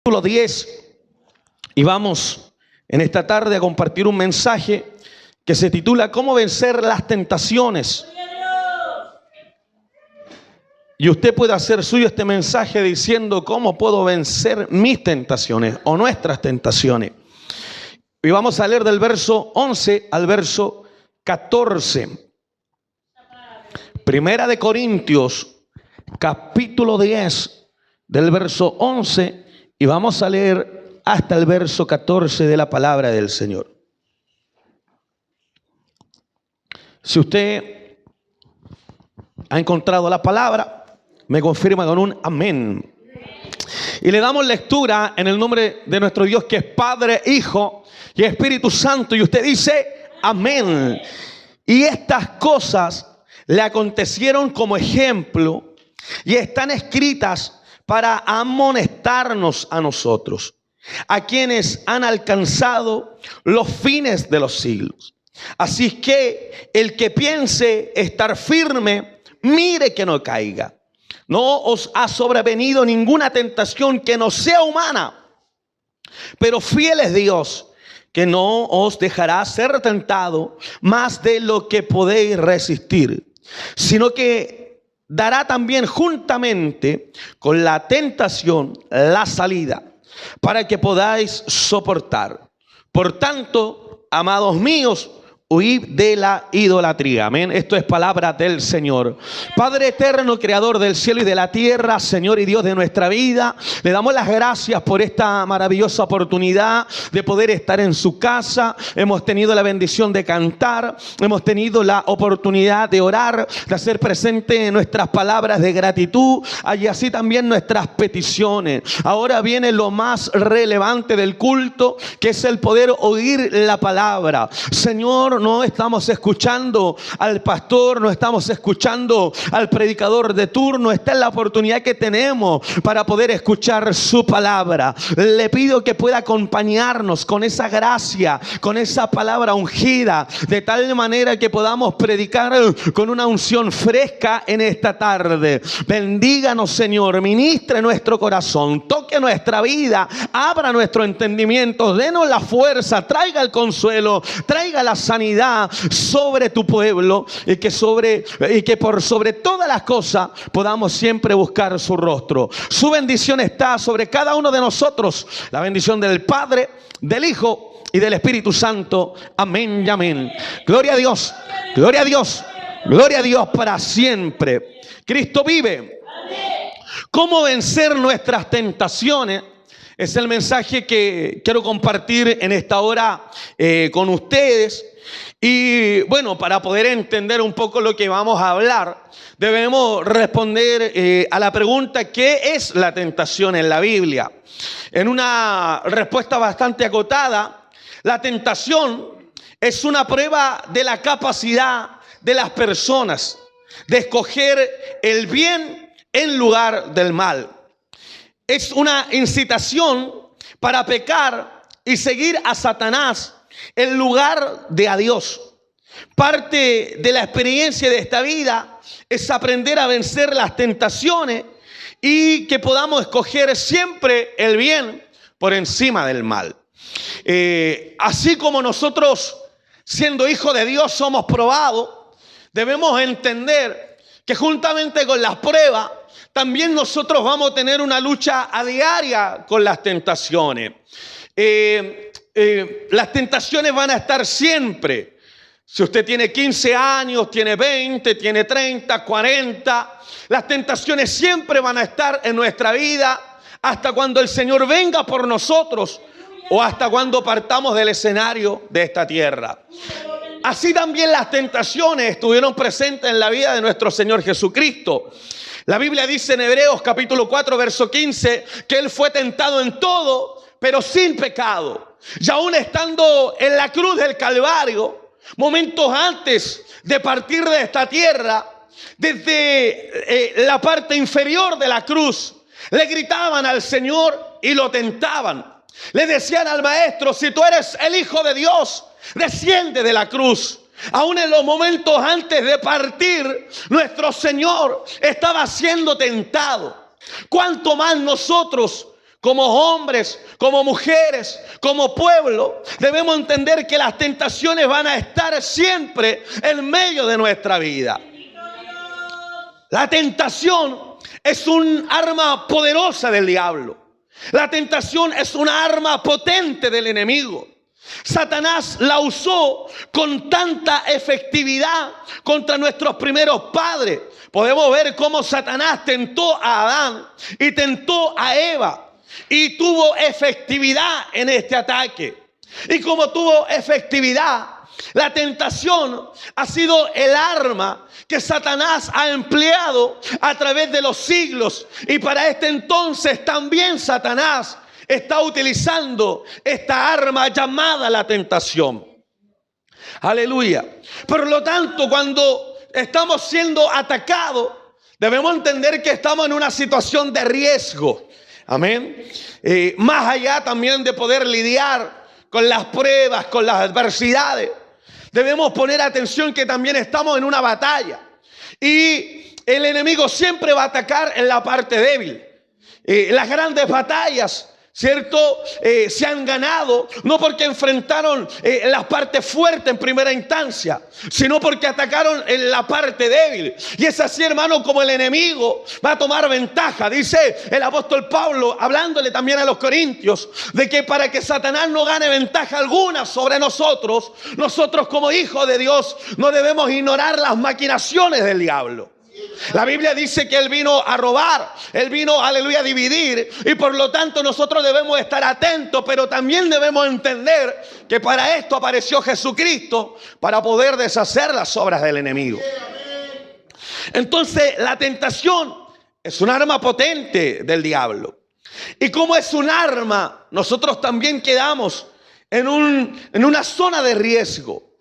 Capítulo 10, y vamos en esta tarde a compartir un mensaje que se titula ¿Cómo vencer las tentaciones? Y usted puede hacer suyo este mensaje diciendo ¿cómo puedo vencer mis tentaciones o nuestras tentaciones? Y vamos a leer del verso 11 al verso 14. Primera de Corintios, capítulo 10, del verso 11, y vamos a leer hasta el verso 14 de la palabra del Señor. Si usted ha encontrado la palabra, me confirma con un amén. Y le damos lectura en el nombre de nuestro Dios, que es Padre, Hijo y Espíritu Santo. Y usted dice amén. Y estas cosas le acontecieron como ejemplo y están escritas para amonestarnos a nosotros, a quienes han alcanzado los fines de los siglos. Así que el que piense estar firme, mire que no caiga. No os ha sobrevenido ninguna tentación que no sea humana, pero fiel es Dios, que no os dejará ser tentado más de lo que podéis resistir, sino que dará también juntamente con la tentación la salida, para que podáis soportar. Por tanto, amados míos, huid de la idolatría. Amén. Esto es palabra del Señor. Padre eterno, creador del cielo y de la tierra, Señor y Dios de nuestra vida, le damos las gracias por esta maravillosa oportunidad de poder estar en su casa. Hemos tenido la bendición de cantar, hemos tenido la oportunidad de orar, de hacer presente nuestras palabras de gratitud y así también nuestras peticiones. Ahora viene lo más relevante del culto, que es el poder oír la palabra. Señor, no estamos escuchando al pastor, no estamos escuchando al predicador de turno. Esta es la oportunidad que tenemos para poder escuchar su palabra. Le pido que pueda acompañarnos con esa gracia, con esa palabra ungida, de tal manera que podamos predicar con una unción fresca en esta tarde. Bendíganos, Señor, ministre nuestro corazón, toque nuestra vida, abra nuestro entendimiento, denos la fuerza, traiga el consuelo, traiga la sanidad sobre tu pueblo, y que por sobre todas las cosas podamos siempre buscar su rostro. Su bendición está sobre cada uno de nosotros, la bendición del Padre, del Hijo y del Espíritu Santo. Amén y amén. Gloria a Dios, gloria a Dios, gloria a Dios para siempre. Cristo vive. ¿Cómo vencer nuestras tentaciones? Es el mensaje que quiero compartir en esta hora con ustedes. Y bueno, para poder entender un poco lo que vamos a hablar, debemos responder a la pregunta: ¿qué es la tentación en la Biblia? En una respuesta bastante acotada, la tentación es una prueba de la capacidad de las personas de escoger el bien en lugar del mal. Es una incitación para pecar y seguir a Satanás en lugar de a Dios. Parte de la experiencia de esta vida es aprender a vencer las tentaciones y que podamos escoger siempre el bien por encima del mal. Así como nosotros, siendo hijos de Dios, somos probados, debemos entender que juntamente con las pruebas, también nosotros vamos a tener una lucha a diaria con las tentaciones. Las tentaciones van a estar siempre. Si usted tiene 15 años, tiene 20, tiene 30, 40, las tentaciones siempre van a estar en nuestra vida hasta cuando el Señor venga por nosotros o hasta cuando partamos del escenario de esta tierra. Así también las tentaciones estuvieron presentes en la vida de nuestro Señor Jesucristo. La Biblia dice en Hebreos capítulo 4 verso 15 que Él fue tentado en todo, pero sin pecado. Y aún estando en la cruz del Calvario, momentos antes de partir de esta tierra, desde la parte inferior de la cruz, le gritaban al Señor y lo tentaban. Le decían al Maestro: si tú eres el Hijo de Dios, desciende de la cruz. Aún en los momentos antes de partir, nuestro Señor estaba siendo tentado. ¿Cuánto más nosotros como hombres, como mujeres, como pueblo, debemos entender que las tentaciones van a estar siempre en medio de nuestra vida. La tentación es un arma poderosa del diablo. La tentación es una arma potente del enemigo. Satanás la usó con tanta efectividad contra nuestros primeros padres. Podemos ver cómo Satanás tentó a Adán y tentó a Eva y tuvo efectividad en este ataque. Y como tuvo efectividad, la tentación ha sido el arma que Satanás ha empleado a través de los siglos. Y para este entonces también Satanás está utilizando esta arma llamada la tentación. Aleluya. Por lo tanto, cuando estamos siendo atacados, debemos entender que estamos en una situación de riesgo. Amén. Más allá también de poder lidiar con las pruebas, con las adversidades, debemos poner atención que también estamos en una batalla. Y el enemigo siempre va a atacar en la parte débil. Las grandes batallas, ¿cierto? Se han ganado no porque enfrentaron las partes fuertes en primera instancia, sino porque atacaron en la parte débil. Y es así, hermano, como el enemigo va a tomar ventaja. Dice el apóstol Pablo, hablándole también a los corintios, de que para que Satanás no gane ventaja alguna sobre nosotros, nosotros como hijos de Dios no debemos ignorar las maquinaciones del diablo. La Biblia dice que Él vino a robar, Él vino, aleluya, a dividir, y por lo tanto nosotros debemos estar atentos, pero también debemos entender que para esto apareció Jesucristo, para poder deshacer las obras del enemigo. Entonces la tentación es un arma potente del diablo. Y como es un arma, nosotros también quedamos en una zona de riesgo.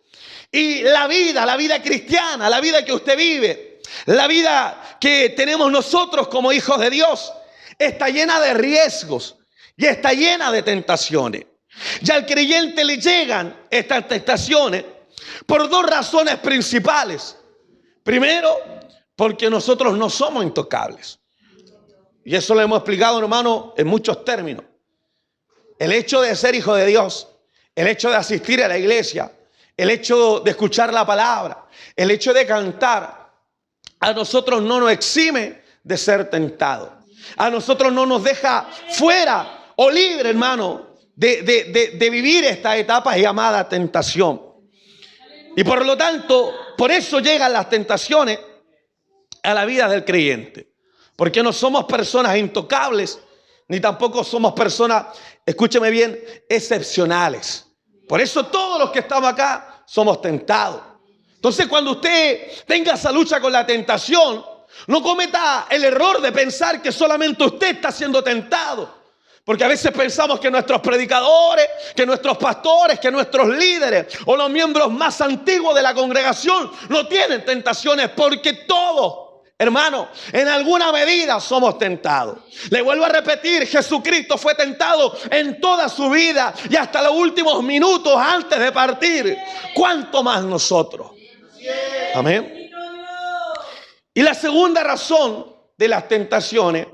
Y la vida cristiana, la vida que usted vive, la vida que tenemos nosotros como hijos de Dios, está llena de riesgos y está llena de tentaciones. Y al creyente le llegan estas tentaciones por dos razones principales. Primero, porque nosotros no somos intocables. Y eso lo hemos explicado, hermano, en muchos términos. El hecho de ser hijo de Dios, el hecho de asistir a la iglesia, el hecho de escuchar la palabra, el hecho de cantar, a nosotros no nos exime de ser tentados. A nosotros no nos deja fuera o libre, hermano, de vivir esta etapa llamada tentación. Y por lo tanto, por eso llegan las tentaciones a la vida del creyente. Porque no somos personas intocables, ni tampoco somos personas, escúcheme bien, excepcionales. Por eso todos los que estamos acá somos tentados. Entonces, cuando usted tenga esa lucha con la tentación, no cometa el error de pensar que solamente usted está siendo tentado. Porque a veces pensamos que nuestros predicadores, que nuestros pastores, que nuestros líderes o los miembros más antiguos de la congregación no tienen tentaciones, porque todos, hermano, en alguna medida somos tentados. Le vuelvo a repetir, Jesucristo fue tentado en toda su vida y hasta los últimos minutos antes de partir. ¿Cuánto más nosotros? Amén. Y la segunda razón de las tentaciones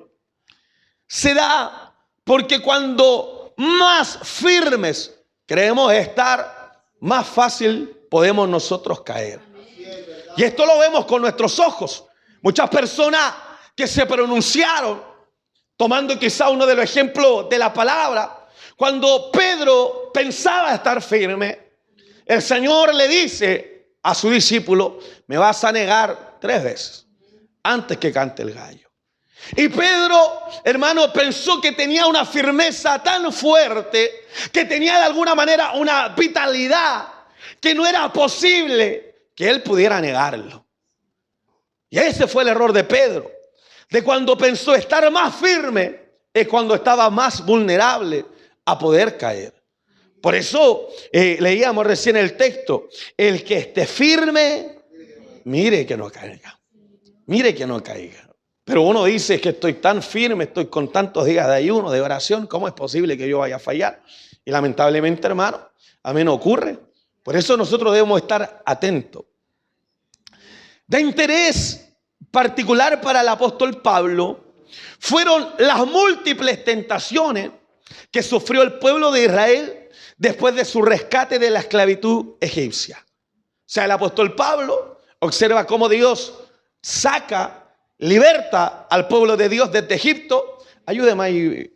se da porque cuando más firmes creemos estar, más fácil podemos nosotros caer. Y esto lo vemos con nuestros ojos. Muchas personas que se pronunciaron, tomando quizá uno de los ejemplos de la palabra, cuando Pedro pensaba estar firme, el Señor le dice a su discípulo, me vas a negar 3 veces antes que cante el gallo. Y Pedro, hermano, pensó que tenía una firmeza tan fuerte, que tenía de alguna manera una vitalidad, que no era posible que él pudiera negarlo. Y ese fue el error de Pedro, de cuando pensó estar más firme, es cuando estaba más vulnerable a poder caer. Por eso leíamos recién el texto, el que esté firme, mire que no caiga, mire que no caiga. Pero uno dice que estoy tan firme, estoy con tantos días de ayuno, de oración, ¿cómo es posible que yo vaya a fallar? Y lamentablemente, hermano, a mí no ocurre. Por eso nosotros debemos estar atentos. De interés particular para el apóstol Pablo fueron las múltiples tentaciones que sufrió el pueblo de Israel después de su rescate de la esclavitud egipcia. O sea, el apóstol Pablo observa cómo Dios liberta al pueblo de Dios desde Egipto. Ayúdeme ahí,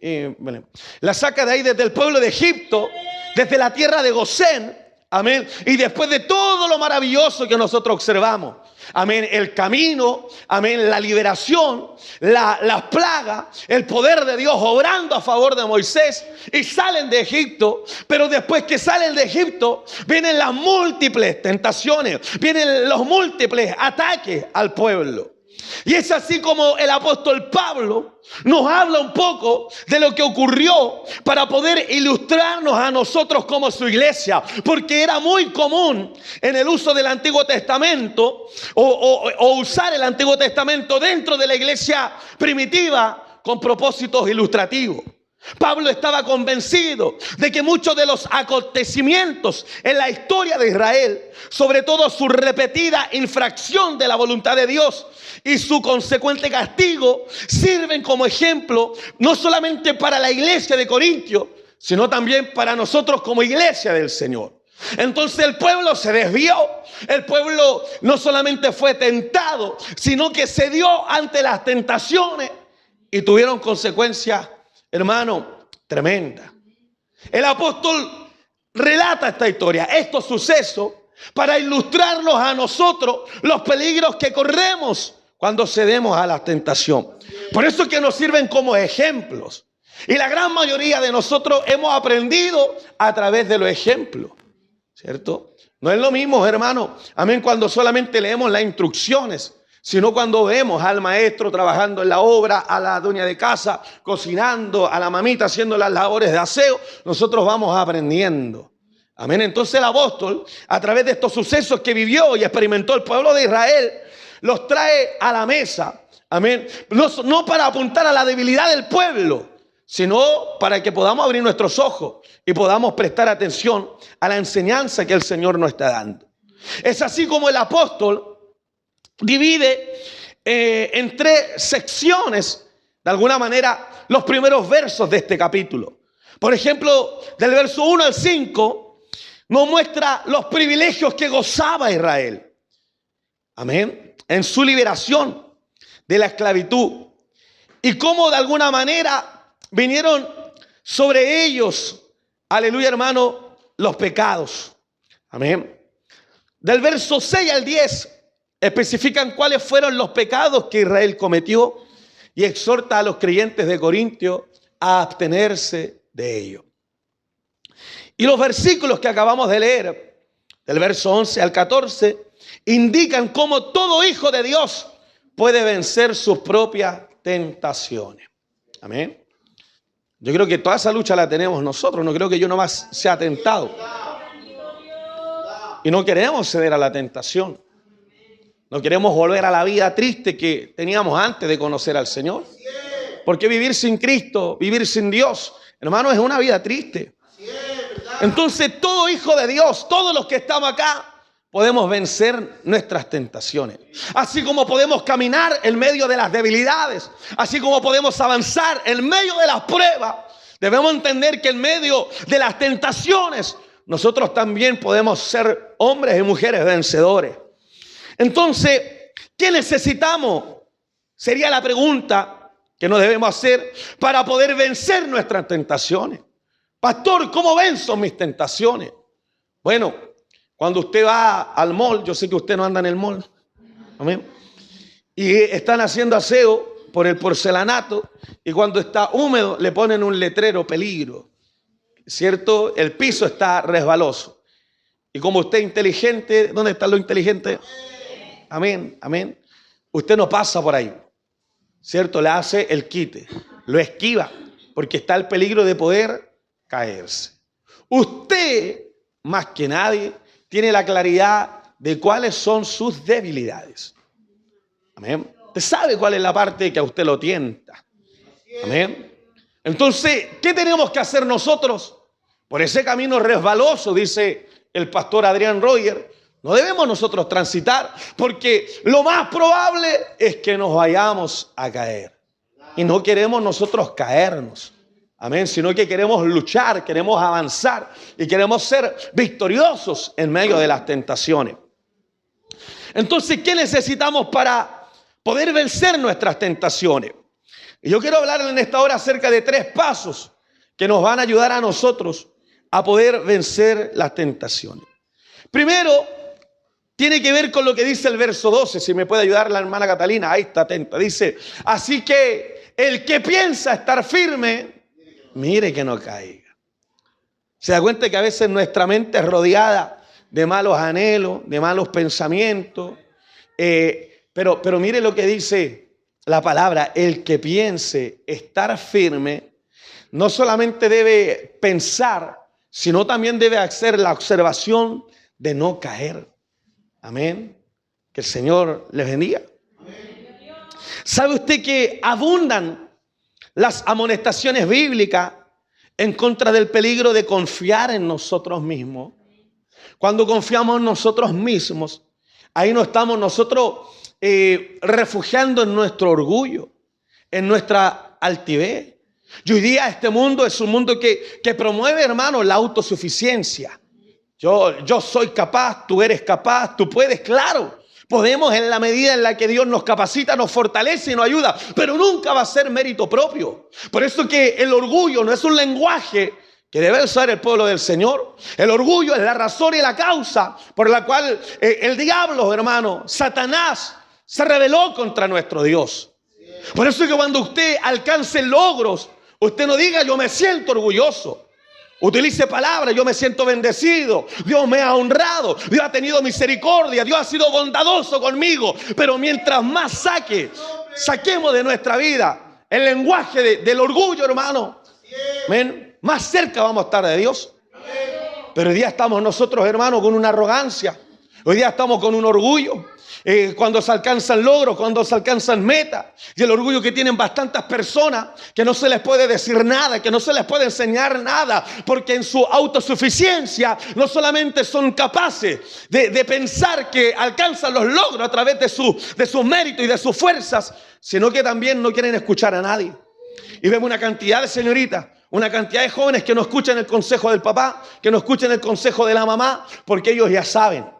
la saca de ahí desde el pueblo de Egipto, desde la tierra de Gosén. Amén. Y después de todo lo maravilloso que nosotros observamos, amén, el camino, amén, la liberación, las plagas, el poder de Dios obrando a favor de Moisés, y salen de Egipto. Pero después que salen de Egipto, vienen las múltiples tentaciones, vienen los múltiples ataques al pueblo. Y es así como el apóstol Pablo nos habla un poco de lo que ocurrió para poder ilustrarnos a nosotros como su iglesia. Porque era muy común en el uso del Antiguo Testamento o usar el Antiguo Testamento dentro de la iglesia primitiva con propósitos ilustrativos. Pablo estaba convencido de que muchos de los acontecimientos en la historia de Israel, sobre todo su repetida infracción de la voluntad de Dios y su consecuente castigo, sirven como ejemplo no solamente para la iglesia de Corintios, sino también para nosotros como iglesia del Señor. Entonces el pueblo se desvió, el pueblo no solamente fue tentado, sino que se dio ante las tentaciones y tuvieron consecuencias, hermano, tremenda. El apóstol relata esta historia, estos sucesos, para ilustrarnos a nosotros los peligros que corremos cuando cedemos a la tentación. Por eso es que nos sirven como ejemplos. Y la gran mayoría de nosotros hemos aprendido a través de los ejemplos, ¿cierto? No es lo mismo, hermano, amén, cuando solamente leemos las instrucciones, sino cuando vemos al maestro trabajando en la obra, a la dueña de casa cocinando, a la mamita haciendo las labores de aseo, nosotros vamos aprendiendo. Amén. Entonces el apóstol, a través de estos sucesos que vivió y experimentó el pueblo de Israel, los trae a la mesa. Amén. No para apuntar a la debilidad del pueblo, sino para que podamos abrir nuestros ojos y podamos prestar atención a la enseñanza que el Señor nos está dando. Es así como el apóstol divide en tres secciones, de alguna manera, los primeros versos de este capítulo. Por ejemplo, del verso 1 al 5, nos muestra los privilegios que gozaba Israel. Amén. En su liberación de la esclavitud. Y cómo de alguna manera vinieron sobre ellos, aleluya hermano, los pecados. Amén. Del verso 6 al 10 especifican cuáles fueron los pecados que Israel cometió y exhorta a los creyentes de Corintio a abstenerse de ellos. Y los versículos que acabamos de leer, del verso 11 al 14, indican cómo todo hijo de Dios puede vencer sus propias tentaciones. Amén. Yo creo que toda esa lucha la tenemos nosotros. No creo que yo nomás sea tentado. Y no queremos ceder a la tentación. No queremos volver a la vida triste que teníamos antes de conocer al Señor. Porque vivir sin Cristo, vivir sin Dios, hermano, es una vida triste. Entonces todo hijo de Dios, todos los que estamos acá, podemos vencer nuestras tentaciones. Así como podemos caminar en medio de las debilidades, así como podemos avanzar en medio de las pruebas, debemos entender que en medio de las tentaciones, nosotros también podemos ser hombres y mujeres vencedores. Entonces, ¿qué necesitamos? Sería la pregunta que nos debemos hacer para poder vencer nuestras tentaciones. Pastor, ¿cómo venzo mis tentaciones? Bueno, cuando usted va al mall, yo sé que usted no anda en el mall, amén, y están haciendo aseo por el porcelanato, y cuando está húmedo le ponen un letrero peligro, ¿cierto? El piso está resbaloso. Y como usted es inteligente, ¿dónde está lo inteligente? Amén, amén. Usted no pasa por ahí, ¿cierto? Le hace el quite, lo esquiva, porque está el peligro de poder caerse. Usted, más que nadie, tiene la claridad de cuáles son sus debilidades. Amén. Usted sabe cuál es la parte que a usted lo tienta. Amén. Entonces, ¿qué tenemos que hacer nosotros? Por ese camino resbaloso, dice el pastor Adrián Roger, no debemos nosotros transitar, porque lo más probable es que nos vayamos a caer. Y no queremos nosotros caernos. Amén. Sino que queremos luchar, queremos avanzar y queremos ser victoriosos en medio de las tentaciones. Entonces, ¿qué necesitamos para poder vencer nuestras tentaciones? Y yo quiero hablar en esta hora acerca de 3 pasos que nos van a ayudar a nosotros a poder vencer las tentaciones. Primero, tiene que ver con lo que dice el verso 12. Si me puede ayudar la hermana Catalina, ahí está atenta. Dice, así que el que piensa estar firme, mire que no caiga. Se da cuenta que a veces nuestra mente es rodeada de malos anhelos, de malos pensamientos. Pero mire lo que dice la palabra. El que piense estar firme, no solamente debe pensar, sino también debe hacer la observación de no caer. Amén. Que el Señor les bendiga. ¿Sabe usted que abundan las amonestaciones bíblicas en contra del peligro de confiar en nosotros mismos? Cuando confiamos en nosotros mismos, ahí no estamos nosotros refugiando en nuestro orgullo, en nuestra altivez. Y hoy día este mundo es un mundo que promueve, hermano, la autosuficiencia. Yo soy capaz, tú eres capaz, tú puedes, claro. Podemos en la medida en la que Dios nos capacita, nos fortalece y nos ayuda, pero nunca va a ser mérito propio. Por eso que el orgullo no es un lenguaje que debe usar el pueblo del Señor. El orgullo es la razón y la causa por la cual el diablo, hermano, Satanás, se rebeló contra nuestro Dios. Por eso que cuando usted alcance logros, usted no diga yo me siento orgulloso. Utilice palabras, yo me siento bendecido, Dios me ha honrado, Dios ha tenido misericordia, Dios ha sido bondadoso conmigo. Pero mientras más saquemos de nuestra vida el lenguaje del orgullo, hermano, ¿ven? Más cerca vamos a estar de Dios. Pero hoy día estamos nosotros, hermanos, con una arrogancia. Hoy día estamos con un orgullo. Cuando se alcanzan logros, cuando se alcanzan metas, y el orgullo que tienen bastantes personas, que no se les puede decir nada, que no se les puede enseñar nada, porque en su autosuficiencia no solamente son capaces de pensar que alcanzan los logros a través de sus méritos y de sus fuerzas, sino que también no quieren escuchar a nadie. Y vemos una cantidad de señoritas, una cantidad de jóvenes que no escuchan el consejo del papá, que no escuchan el consejo de la mamá, porque ellos ya saben.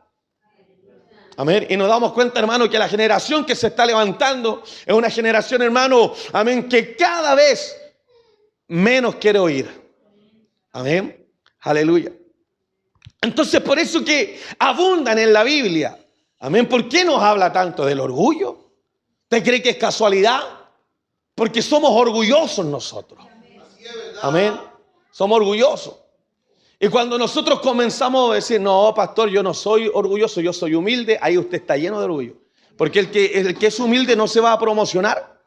Amén. Y nos damos cuenta, hermano, que la generación que se está levantando es una generación, hermano, amén, que cada vez menos quiere oír. Amén. Aleluya. Entonces, por eso que abundan en la Biblia. Amén. ¿Por qué nos habla tanto del orgullo? ¿Usted cree que es casualidad? Porque somos orgullosos nosotros. Amén. Somos orgullosos. Y cuando nosotros comenzamos a decir, no, pastor, yo no soy orgulloso, yo soy humilde, ahí usted está lleno de orgullo. Porque el que es humilde no se va a promocionar.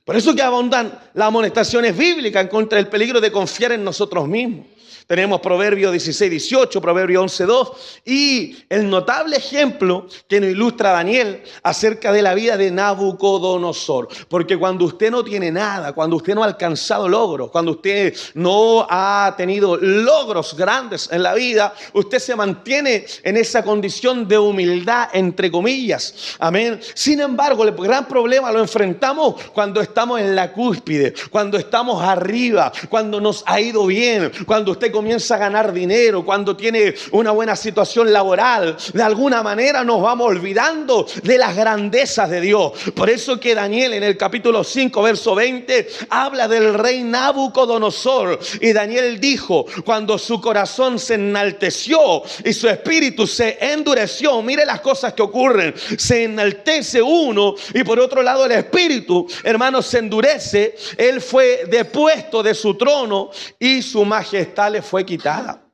Por eso que abundan las amonestaciones bíblicas en contra del peligro de confiar en nosotros mismos. Tenemos Proverbios 16:18, Proverbios 11:2 y el notable ejemplo que nos ilustra Daniel acerca de la vida de Nabucodonosor. Porque cuando usted no tiene nada, cuando usted no ha alcanzado logros, cuando usted no ha tenido logros grandes en la vida, usted se mantiene en esa condición de humildad, entre comillas. Amén. Sin embargo, el gran problema lo enfrentamos cuando estamos en la cúspide, cuando estamos arriba, cuando nos ha ido bien, cuando usted comienza a ganar dinero, cuando tiene una buena situación laboral. De alguna manera nos vamos olvidando de las grandezas de Dios. Por eso que Daniel en el capítulo 5 verso 20 habla del rey Nabucodonosor, y Daniel dijo: cuando su corazón se enalteció y su espíritu se endureció. Mire las cosas que ocurren: se enaltece uno y por otro lado el espíritu, hermanos, se endurece. Él fue depuesto de su trono y su majestad le fue quitada.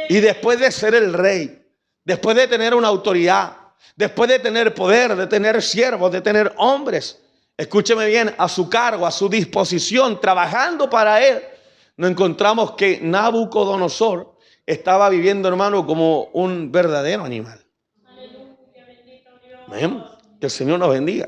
Y después de ser el rey, después de tener una autoridad, después de tener poder, de tener siervos, de tener hombres, escúcheme bien, a su cargo, a su disposición, trabajando para él, nos encontramos que Nabucodonosor estaba viviendo, hermano, como un verdadero animal. Amén. Que el Señor nos bendiga.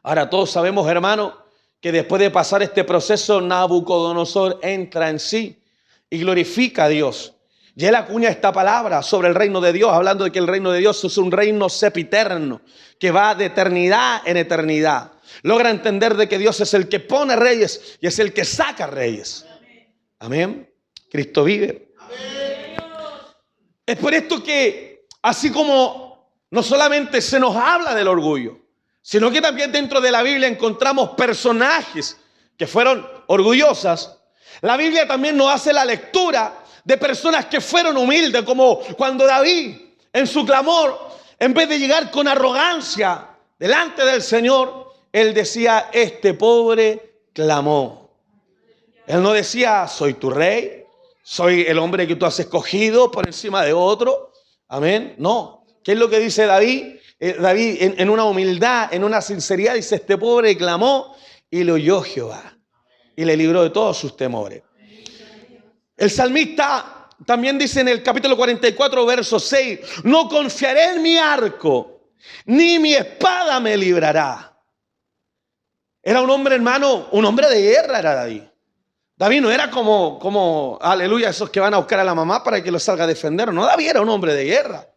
Ahora todos sabemos, hermano, que después de pasar este proceso, Nabucodonosor entra en sí y glorifica a Dios. Y él acuña esta palabra sobre el reino de Dios, hablando de que el reino de Dios es un reino sempiterno, que va de eternidad en eternidad. Logra entender de que Dios es el que pone reyes y es el que saca reyes. Amén. Cristo vive. Amén. Es por esto que, así como no solamente se nos habla del orgullo, sino que también dentro de la Biblia encontramos personajes que fueron orgullosas, la Biblia también nos hace la lectura de personas que fueron humildes, como cuando David, en su clamor, en vez de llegar con arrogancia delante del Señor, él decía, este pobre clamó. Él no decía, soy tu rey, soy el hombre que tú has escogido por encima de otro. Amén. No. ¿Qué es lo que dice David? David en una humildad, en una sinceridad, dice, este pobre clamó y lo oyó Jehová y le libró de todos sus temores. El salmista también dice en el capítulo 44, verso 6, no confiaré en mi arco, ni mi espada me librará. Era un hombre, hermano, un hombre de guerra era David. David no era como aleluya, esos que van a buscar a la mamá para que lo salga a defender. No, David era un hombre de guerra.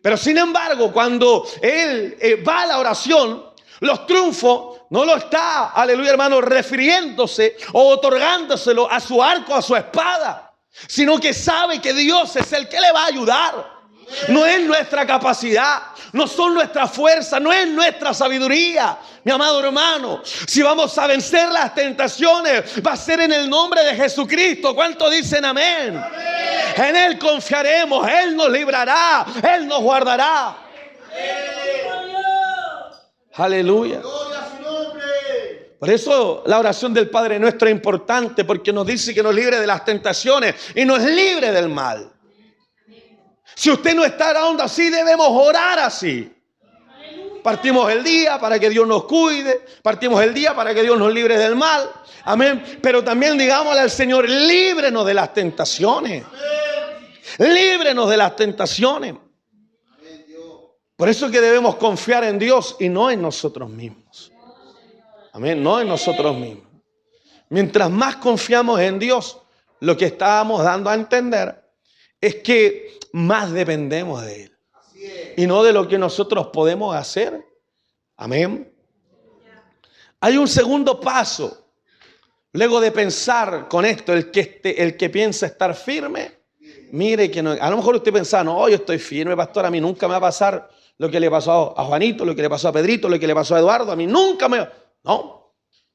Pero sin embargo, cuando él va a la oración, los triunfos no lo está, aleluya hermano, refiriéndose o otorgándoselo a su arco, a su espada, sino que sabe que Dios es el que le va a ayudar. No es nuestra capacidad, no son nuestras fuerzas, no es nuestra sabiduría. Mi amado hermano, si vamos a vencer las tentaciones, va a ser en el nombre de Jesucristo. ¿Cuántos dicen amén? Amén. En Él confiaremos, Él nos librará, Él nos guardará. Amén. Aleluya. Por eso la oración del Padre Nuestro es importante, porque nos dice que nos libre de las tentaciones y nos libre del mal. Si usted no está orando así, debemos orar así. Partimos el día para que Dios nos cuide, partimos el día para que Dios nos libre del mal. Amén. Pero también digámosle al Señor, líbrenos de las tentaciones. Líbrenos de las tentaciones. Por eso es que debemos confiar en Dios y no en nosotros mismos. Amén, no en nosotros mismos. Mientras más confiamos en Dios, lo que estábamos dando a entender es que más dependemos de Él. Y no de lo que nosotros podemos hacer. Amén. Hay un segundo paso. Luego de pensar con esto, el que piensa estar firme, mire que no. A lo mejor usted piensa, no, yo estoy firme, pastor, a mí nunca me va a pasar lo que le pasó a Juanito, lo que le pasó a Pedrito, lo que le pasó a Eduardo, a mí nunca me... No.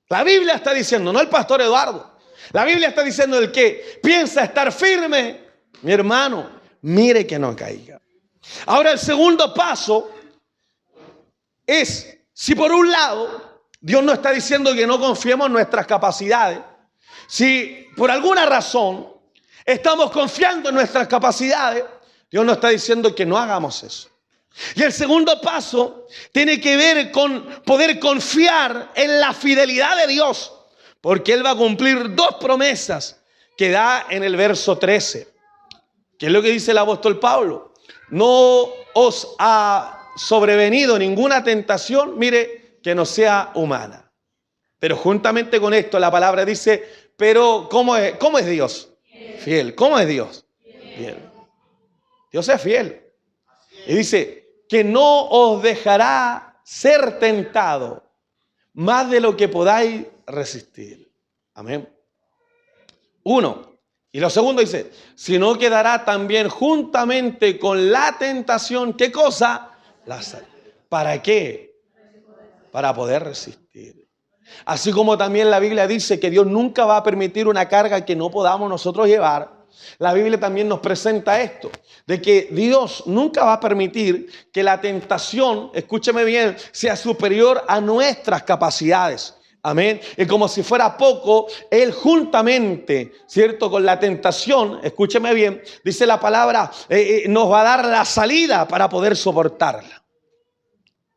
La Biblia está diciendo, no el pastor Eduardo. La Biblia está diciendo, el que piensa estar firme, mi hermano, mire que no caiga. Ahora el segundo paso es, si por un lado Dios nos está diciendo que no confiemos en nuestras capacidades, si por alguna razón estamos confiando en nuestras capacidades, Dios nos está diciendo que no hagamos eso. Y el segundo paso tiene que ver con poder confiar en la fidelidad de Dios, porque Él va a cumplir dos promesas que da en el verso 13. ¿Qué es lo que dice el apóstol Pablo? No os ha sobrevenido ninguna tentación, mire, que no sea humana. Pero juntamente con esto la palabra dice, pero ¿cómo es Dios? Fiel. ¿Cómo es Dios? Fiel. Dios es fiel. Y dice que no os dejará ser tentado más de lo que podáis resistir. Amén. Uno. Y lo segundo dice, sino quedará también juntamente con la tentación, ¿qué cosa? La salud. ¿Para qué? Para poder resistir. Así como también la Biblia dice que Dios nunca va a permitir una carga que no podamos nosotros llevar, la Biblia también nos presenta esto, de que Dios nunca va a permitir que la tentación, escúcheme bien, sea superior a nuestras capacidades. Amén. Y como si fuera poco, Él juntamente, ¿cierto? Con la tentación, escúcheme bien, dice la palabra, nos va a dar la salida para poder soportarla.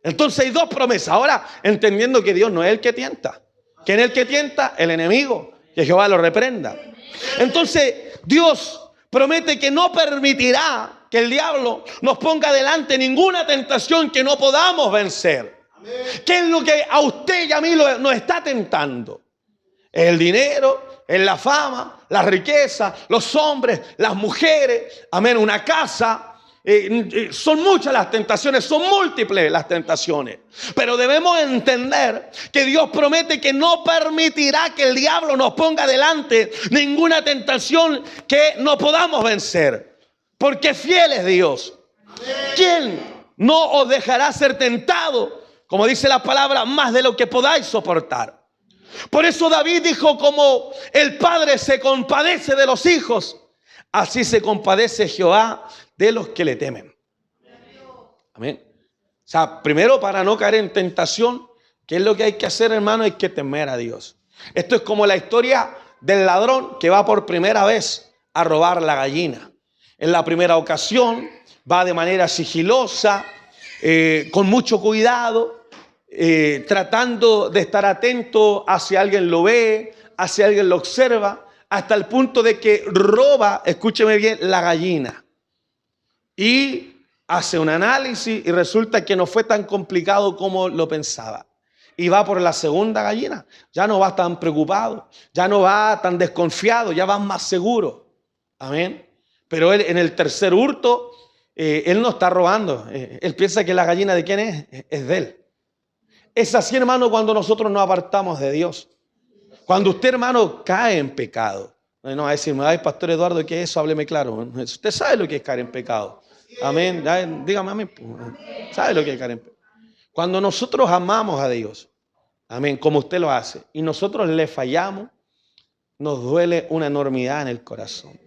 Entonces hay dos promesas. Ahora, entendiendo que Dios no es el que tienta. ¿Quién es el que tienta? El enemigo. Que Jehová lo reprenda. Entonces, Dios promete que no permitirá que el diablo nos ponga delante ninguna tentación que no podamos vencer. ¿Qué es lo que a usted y a mí nos está tentando? Es el dinero, es la fama, la riqueza, los hombres, las mujeres, amén, una casa. Son muchas las tentaciones, son múltiples las tentaciones. Pero debemos entender que Dios promete que no permitirá que el diablo nos ponga delante ninguna tentación que no podamos vencer. Porque fiel es Dios. ¿Quién no os dejará ser tentado, como dice la palabra, más de lo que podáis soportar? Por eso David dijo, como el padre se compadece de los hijos, así se compadece Jehová de los que le temen. Amén. O sea, primero, para no caer en tentación, ¿qué es lo que hay que hacer, hermano? Hay que temer a Dios. Esto es como la historia del ladrón que va por primera vez a robar la gallina. En la primera ocasión va de manera sigilosa, con mucho cuidado, tratando de estar atento a si alguien lo ve, a si alguien lo observa, hasta el punto de que roba, escúcheme bien, la gallina. Y hace un análisis y resulta que no fue tan complicado como lo pensaba. Y va por la segunda gallina. Ya no va tan preocupado, ya no va tan desconfiado, ya va más seguro. Amén. Pero él en el tercer hurto, él no está robando. Él piensa que la gallina de quién es de él. Es así, hermano, cuando nosotros nos apartamos de Dios. Cuando usted, hermano, cae en pecado. No va a decirme, ay, Pastor Eduardo, ¿qué es eso? Hábleme claro. Usted sabe lo que es caer en pecado. Amén. Dígame amén. ¿Sabe lo que es caer en pecado? Cuando nosotros amamos a Dios, amén, como usted lo hace, y nosotros le fallamos, nos duele una enormidad en el corazón.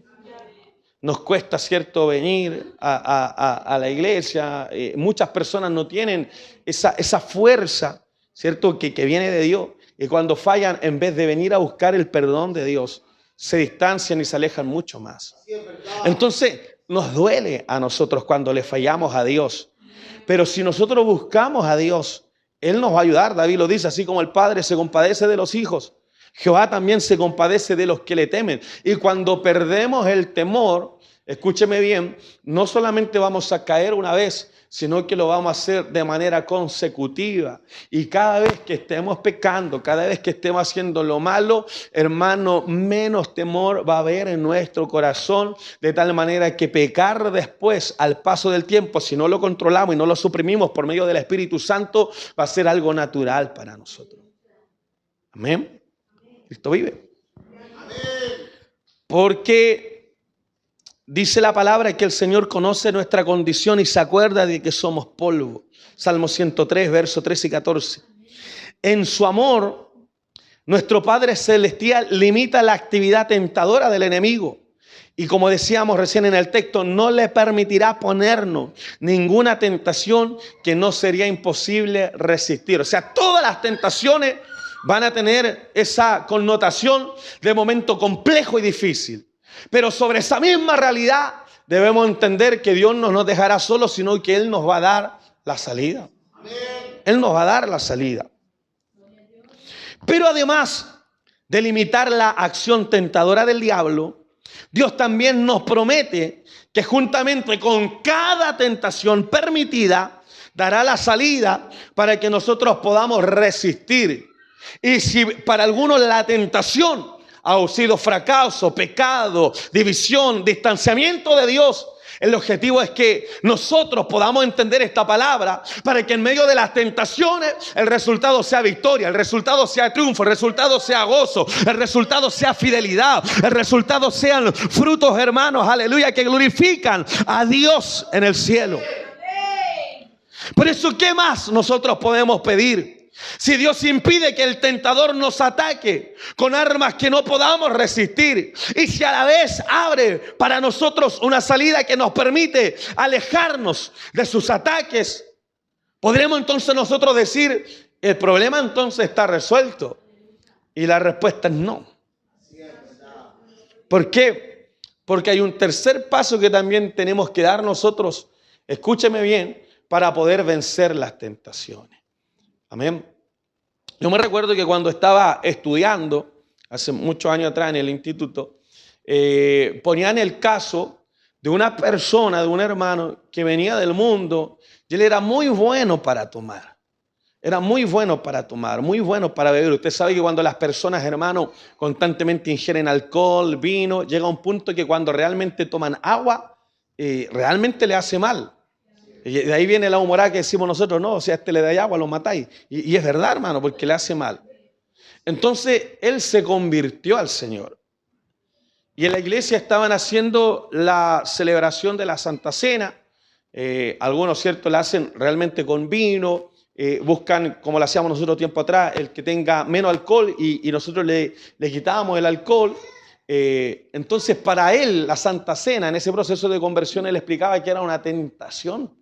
Nos cuesta, cierto, venir a la iglesia. Muchas personas no tienen esa fuerza, cierto, que viene de Dios. Y cuando fallan, en vez de venir a buscar el perdón de Dios, se distancian y se alejan mucho más. Entonces, nos duele a nosotros cuando le fallamos a Dios. Pero si nosotros buscamos a Dios, Él nos va a ayudar. David lo dice, así como el Padre se compadece de los hijos, Jehová también se compadece de los que le temen. Y cuando perdemos el temor, escúcheme bien, no solamente vamos a caer una vez, sino que lo vamos a hacer de manera consecutiva. Y cada vez que estemos pecando, cada vez que estemos haciendo lo malo, hermano, menos temor va a haber en nuestro corazón, de tal manera que pecar después, al paso del tiempo, si no lo controlamos y no lo suprimimos por medio del Espíritu Santo, va a ser algo natural para nosotros. Amén. Cristo vive. Porque dice la palabra que el Señor conoce nuestra condición y se acuerda de que somos polvo. Salmo 103, versos 13 y 14. En su amor, nuestro Padre Celestial limita la actividad tentadora del enemigo. Y como decíamos recién en el texto, no le permitirá ponernos ninguna tentación que no sería imposible resistir. O sea, todas las tentaciones van a tener esa connotación de momento complejo y difícil. Pero sobre esa misma realidad debemos entender que Dios no nos dejará solos, sino que Él nos va a dar la salida. Él nos va a dar la salida. Pero además de limitar la acción tentadora del diablo, Dios también nos promete que juntamente con cada tentación permitida, dará la salida para que nosotros podamos resistir. Y si para algunos la tentación ha sido fracaso, pecado, división, distanciamiento de Dios, el objetivo es que nosotros podamos entender esta palabra para que en medio de las tentaciones el resultado sea victoria, el resultado sea triunfo, el resultado sea gozo, el resultado sea fidelidad, el resultado sean frutos, hermanos, aleluya, que glorifican a Dios en el cielo. Por eso, ¿qué más nosotros podemos pedir? Si Dios impide que el tentador nos ataque con armas que no podamos resistir, y si a la vez abre para nosotros una salida que nos permite alejarnos de sus ataques, podremos entonces nosotros decir, el problema entonces está resuelto. Y la respuesta es no. ¿Por qué? Porque hay un tercer paso que también tenemos que dar nosotros, escúcheme bien, para poder vencer las tentaciones. Amén. Yo me recuerdo que cuando estaba estudiando, hace muchos años atrás en el instituto, ponían el caso de una persona, de un hermano que venía del mundo, y él era muy bueno para tomar. Era muy bueno para tomar, muy bueno para beber. Usted sabe que cuando las personas, hermano, constantemente ingieren alcohol, vino, llega un punto que cuando realmente toman agua, realmente le hace mal. Y de ahí viene la humorada que decimos nosotros, no, si a este le dais agua, lo matáis. Y es verdad, hermano, porque le hace mal. Entonces, él se convirtió al Señor. Y en la iglesia estaban haciendo la celebración de la Santa Cena. Algunos, ¿cierto?, la hacen realmente con vino. Buscan, como lo hacíamos nosotros tiempo atrás, el que tenga menos alcohol y nosotros le quitábamos el alcohol. Entonces, para él, la Santa Cena, en ese proceso de conversión, él explicaba que era una tentación.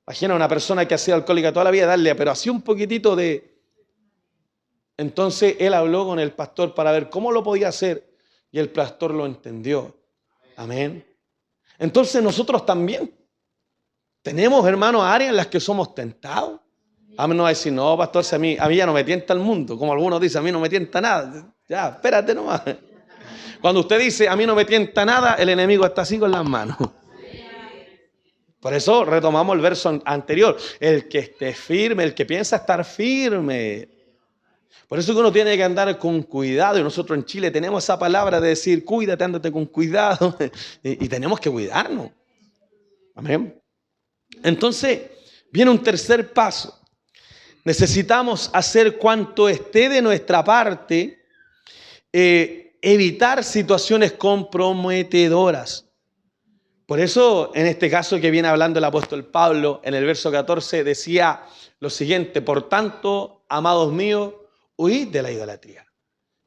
Imagina una persona que ha sido alcohólica toda la vida, darle, pero así un poquitito de... Entonces, él habló con el pastor para ver cómo lo podía hacer y el pastor lo entendió. Amén. Entonces, nosotros también tenemos, hermanos, áreas en las que somos tentados. A mí no va a decir, no, pastor, si a mí ya no me tienta el mundo. Como algunos dicen, a mí no me tienta nada. Ya, espérate nomás. Cuando usted dice, a mí no me tienta nada, el enemigo está así con las manos. Por eso retomamos el verso anterior. El que esté firme, el que piensa estar firme. Por eso que uno tiene que andar con cuidado. Y nosotros en Chile tenemos esa palabra de decir, cuídate, ándate con cuidado. Y tenemos que cuidarnos. Amén. Entonces, viene un tercer paso. Necesitamos hacer cuanto esté de nuestra parte, evitar situaciones comprometedoras. Por eso, en este caso que viene hablando el apóstol Pablo, en el verso 14 decía lo siguiente: por tanto, amados míos, huid de la idolatría.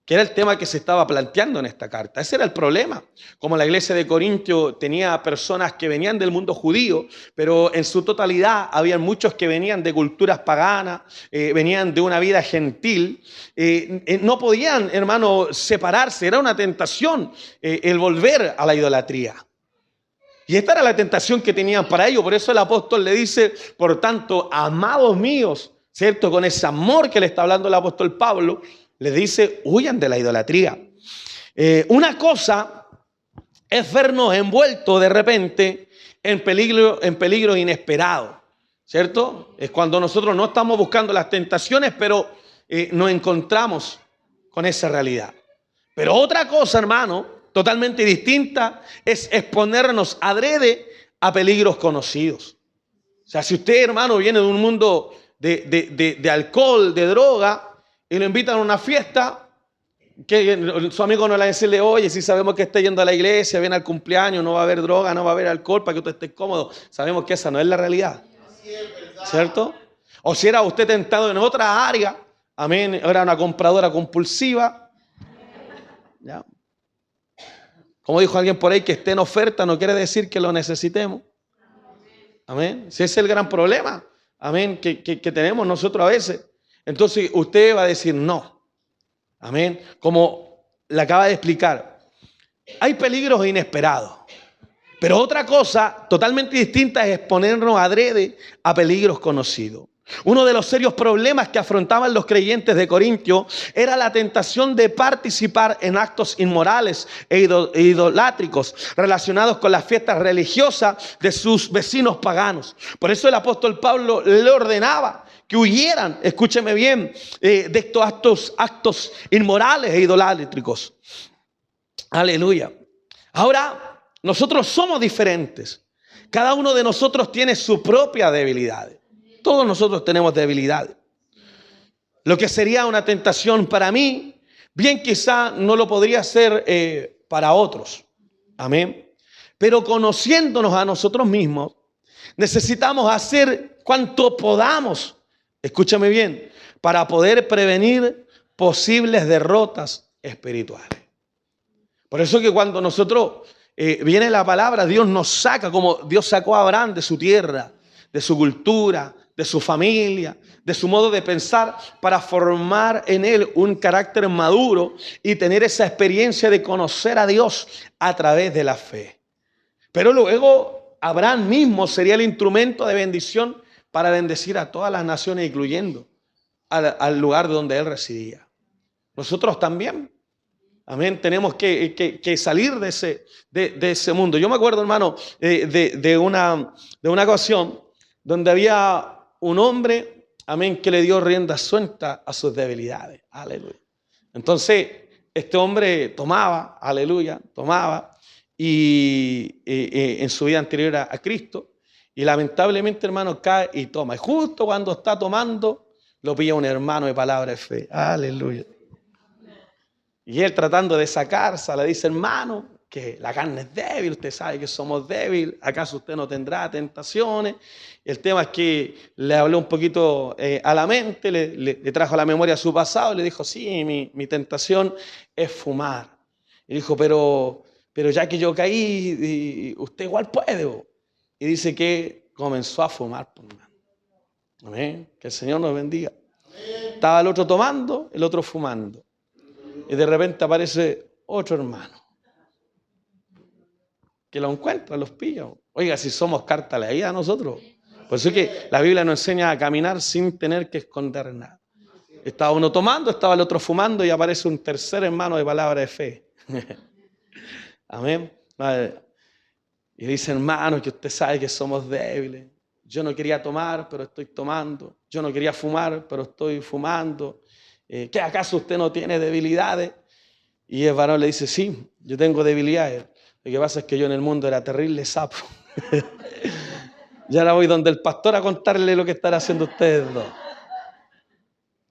Que era el tema que se estaba planteando en esta carta. Ese era el problema. Como la iglesia de Corintio tenía personas que venían del mundo judío, pero en su totalidad habían muchos que venían de culturas paganas, venían de una vida gentil. No podían, hermano, separarse. Era una tentación el volver a la idolatría. Y esta era la tentación que tenían para ello. Por eso el apóstol le dice, por tanto, amados míos, ¿cierto? Con ese amor que le está hablando el apóstol Pablo, le dice, huyan de la idolatría. Una cosa es vernos envueltos de repente en peligro inesperado, ¿cierto? Es cuando nosotros no estamos buscando las tentaciones, pero nos encontramos con esa realidad. Pero otra cosa, hermano, totalmente distinta, es exponernos adrede a peligros conocidos. O sea, si usted, hermano, viene de un mundo de alcohol, de droga, y lo invitan a una fiesta, que su amigo no le va a decirle, oye, si sabemos que está yendo a la iglesia, viene al cumpleaños, no va a haber droga, no va a haber alcohol, para que usted esté cómodo. Sabemos que esa no es la realidad, ¿cierto? O si era usted tentado en otra área, amén, era una compradora compulsiva, ¿ya? Como dijo alguien por ahí, que esté en oferta no quiere decir que lo necesitemos. Amén. Si ese es el gran problema, amén, que tenemos nosotros a veces. Entonces usted va a decir no. Amén. Como le acaba de explicar, hay peligros inesperados. Pero otra cosa totalmente distinta es exponernos adrede a peligros conocidos. Uno de los serios problemas que afrontaban los creyentes de Corintio era la tentación de participar en actos inmorales e idolátricos relacionados con las fiestas religiosas de sus vecinos paganos. Por eso el apóstol Pablo le ordenaba que huyeran, escúcheme bien, de estos actos inmorales e idolátricos. Aleluya. Ahora, nosotros somos diferentes. Cada uno de nosotros tiene su propia debilidad. Todos nosotros tenemos debilidades. Lo que sería una tentación para mí, bien quizá no lo podría ser para otros. Amén. Pero conociéndonos a nosotros mismos, necesitamos hacer cuanto podamos, escúchame bien, para poder prevenir posibles derrotas espirituales. Por eso que cuando nosotros viene la palabra, Dios nos saca, como Dios sacó a Abraham de su tierra, de su cultura, de su familia, de su modo de pensar, para formar en él un carácter maduro y tener esa experiencia de conocer a Dios a través de la fe. Pero luego Abraham mismo sería el instrumento de bendición para bendecir a todas las naciones, incluyendo al lugar donde él residía. Nosotros también, amén, tenemos que salir de ese mundo. Yo me acuerdo, hermano, de una ocasión donde había un hombre amén, que le dio rienda suelta a sus debilidades. Aleluya. Entonces, este hombre tomaba, aleluya, tomaba y en su vida anterior a Cristo, y lamentablemente, hermano, cae y toma. Y justo cuando está tomando, lo pilla un hermano de palabra de fe. Aleluya. Y él tratando de sacarse, le dice, hermano, que la carne es débil, usted sabe que somos débiles, ¿acaso usted no tendrá tentaciones? El tema es que le habló un poquito a la mente, le trajo a la memoria su pasado y le dijo, sí, mi tentación es fumar. Y dijo, pero ya que yo caí, usted igual puede. Y dice que comenzó a fumar. Amén. Que el Señor nos bendiga. Amén. Estaba el otro tomando, el otro fumando. Y de repente aparece otro hermano que lo encuentra, los pilla. Oiga, si somos carta leída nosotros. Por eso es que la Biblia nos enseña a caminar sin tener que esconder nada. Estaba uno tomando, estaba el otro fumando y aparece un tercer hermano de palabra de fe. Amén. Y dice, hermano, que usted sabe que somos débiles. Yo no quería tomar, pero estoy tomando. Yo no quería fumar, pero estoy fumando. ¿Qué acaso usted no tiene debilidades? Y el varón le dice, sí, yo tengo debilidades. Lo que pasa es que yo en el mundo era terrible sapo. Y ahora voy donde el pastor a contarle lo que están haciendo ustedes dos.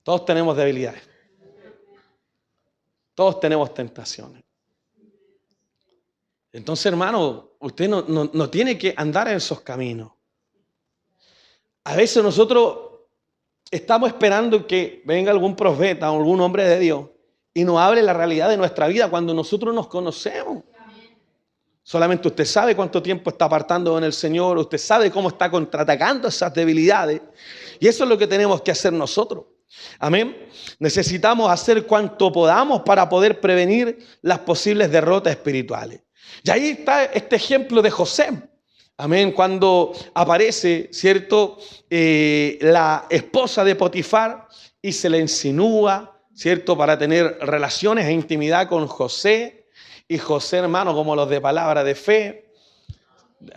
Todos tenemos debilidades. Todos tenemos tentaciones. Entonces, hermano, usted no tiene que andar en esos caminos. A veces nosotros estamos esperando que venga algún profeta o algún hombre de Dios y nos hable la realidad de nuestra vida cuando nosotros nos conocemos. Solamente usted sabe cuánto tiempo está apartando en el Señor, usted sabe cómo está contraatacando esas debilidades. Y eso es lo que tenemos que hacer nosotros. Amén. Necesitamos hacer cuanto podamos para poder prevenir las posibles derrotas espirituales. Y ahí está este ejemplo de José. Amén. Cuando aparece, ¿cierto? La esposa de Potifar y se le insinúa, ¿cierto? Para tener relaciones e intimidad con José. Y José, hermano, como los de palabra de fe,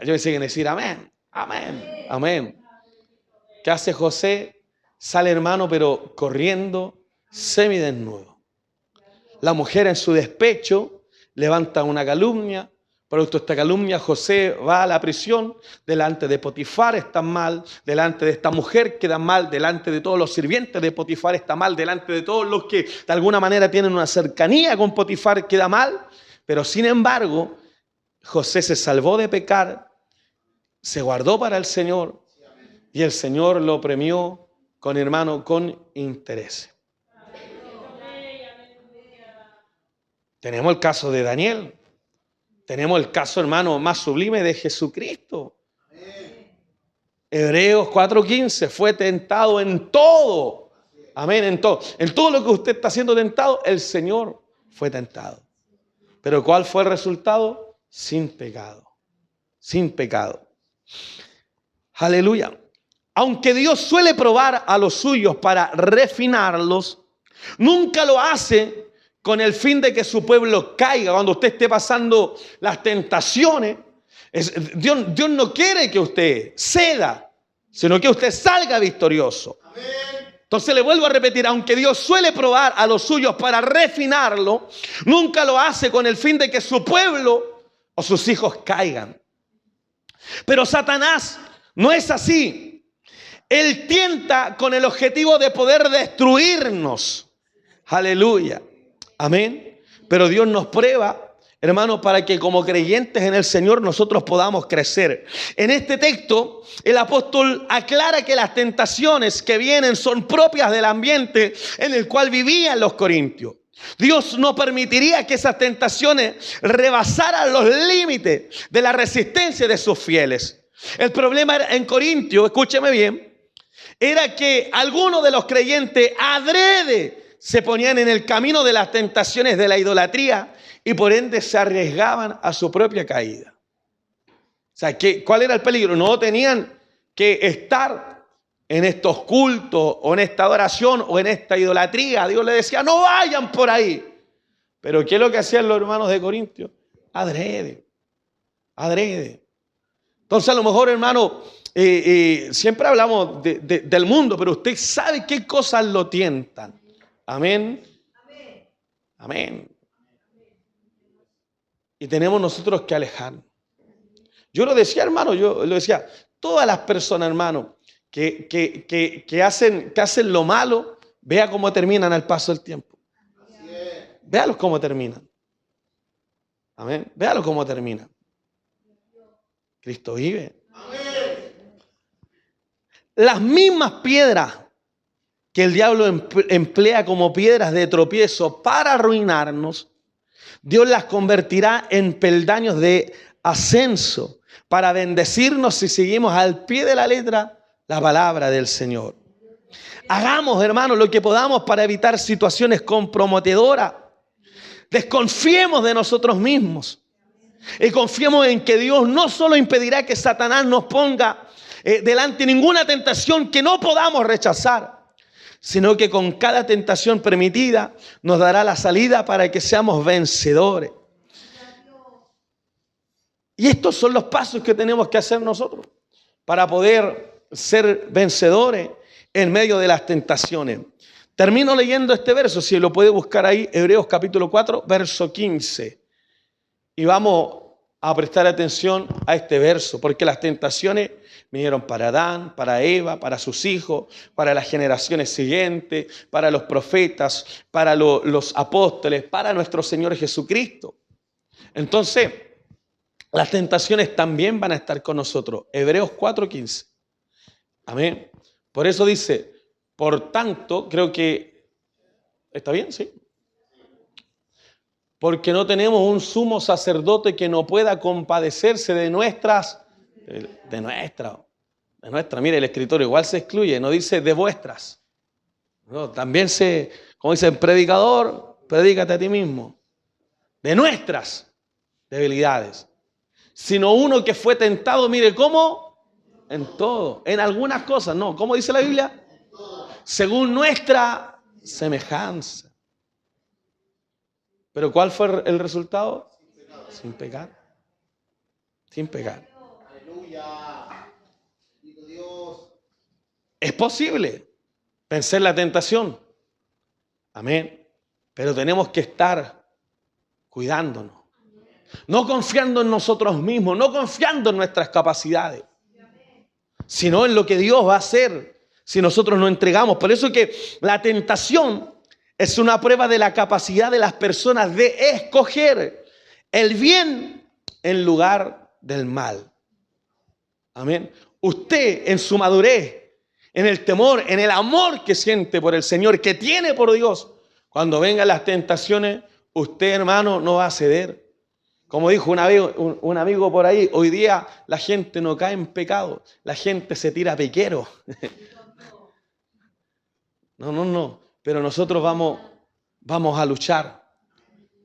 yo decía que decir amén, amén, amén. ¿Qué hace José? Sale, hermano, pero corriendo, semidesnudo. La mujer en su despecho levanta una calumnia. Producto de esta calumnia, José va a la prisión, delante de Potifar está mal, delante de esta mujer queda mal, delante de todos los sirvientes de Potifar está mal, delante de todos los que de alguna manera tienen una cercanía con Potifar queda mal. Pero sin embargo, José se salvó de pecar, se guardó para el Señor y el Señor lo premió con, hermano, con interés. Tenemos el caso de Daniel. Tenemos el caso, hermano, más sublime de Jesucristo. Hebreos 4:15, fue tentado en todo. Amén, en todo. En todo lo que usted está siendo tentado, el Señor fue tentado. Pero ¿cuál fue el resultado? Sin pecado. Sin pecado. Aleluya. Aunque Dios suele probar a los suyos para refinarlos, nunca lo hace con el fin de que su pueblo caiga. Cuando usted esté pasando las tentaciones, Dios no quiere que usted ceda, sino que usted salga victorioso. Amén. Entonces le vuelvo a repetir, aunque Dios suele probar a los suyos para refinarlo, nunca lo hace con el fin de que su pueblo o sus hijos caigan. Pero Satanás no es así. Él tienta con el objetivo de poder destruirnos. Aleluya. Amén. Pero Dios nos prueba, hermanos, para que como creyentes en el Señor nosotros podamos crecer. En este texto, el apóstol aclara que las tentaciones que vienen son propias del ambiente en el cual vivían los corintios. Dios no permitiría que esas tentaciones rebasaran los límites de la resistencia de sus fieles. El problema en Corintio, escúcheme bien, era que algunos de los creyentes adrede se ponían en el camino de las tentaciones de la idolatría y por ende se arriesgaban a su propia caída. O sea, ¿cuál era el peligro? No tenían que estar en estos cultos o en esta adoración o en esta idolatría. Dios le decía, no vayan por ahí. Pero ¿qué es lo que hacían los hermanos de Corintios? Adrede. Entonces a lo mejor, hermano, siempre hablamos del mundo, pero usted sabe qué cosas lo tientan. Amén. Amén. Y tenemos nosotros que alejarnos. Yo lo decía, hermano, yo lo decía, todas las personas, hermano, que hacen lo malo, vea cómo terminan al paso del tiempo. Véalos cómo terminan. Amén. Véalos cómo terminan. Cristo vive. Las mismas piedras que el diablo emplea como piedras de tropiezo para arruinarnos, Dios las convertirá en peldaños de ascenso para bendecirnos si seguimos al pie de la letra la palabra del Señor. Hagamos, hermanos, lo que podamos para evitar situaciones comprometedoras. Desconfiemos de nosotros mismos y confiemos en que Dios no solo impedirá que Satanás nos ponga delante ninguna tentación que no podamos rechazar, sino que con cada tentación permitida nos dará la salida para que seamos vencedores. Y estos son los pasos que tenemos que hacer nosotros para poder ser vencedores en medio de las tentaciones. Termino leyendo este verso, si lo puede buscar ahí, Hebreos capítulo 4, verso 15. Y vamos a prestar atención a este verso, porque las tentaciones vinieron para Adán, para Eva, para sus hijos, para las generaciones siguientes, para los profetas, para los apóstoles, para nuestro Señor Jesucristo. Entonces, las tentaciones también van a estar con nosotros. Hebreos 4:15. Amén. Por eso dice, por tanto, creo que, ¿está bien? Sí. Porque no tenemos un sumo sacerdote que no pueda compadecerse de nuestras. Mire, el escritor igual se excluye, no dice de vuestras. No, también como dice el predicador, predícate a ti mismo. De nuestras debilidades. Sino uno que fue tentado, mire, ¿cómo? En todo. En algunas cosas, no. ¿Cómo dice la Biblia? Según nuestra semejanza. ¿Pero cuál fue el resultado? Sin pecar. Sin pecar. Es posible vencer la tentación. Amén. Pero tenemos que estar cuidándonos. No confiando en nosotros mismos, no confiando en nuestras capacidades, sino en lo que Dios va a hacer si nosotros nos entregamos. Por eso que la tentación es una prueba de la capacidad de las personas de escoger el bien en lugar del mal. Amén. Usted en su madurez, en el temor, en el amor que siente por el Señor, que tiene por Dios, cuando vengan las tentaciones, usted, hermano, no va a ceder. Como dijo un amigo por ahí, hoy día la gente no cae en pecado, la gente se tira piquero. No. Pero nosotros vamos a luchar.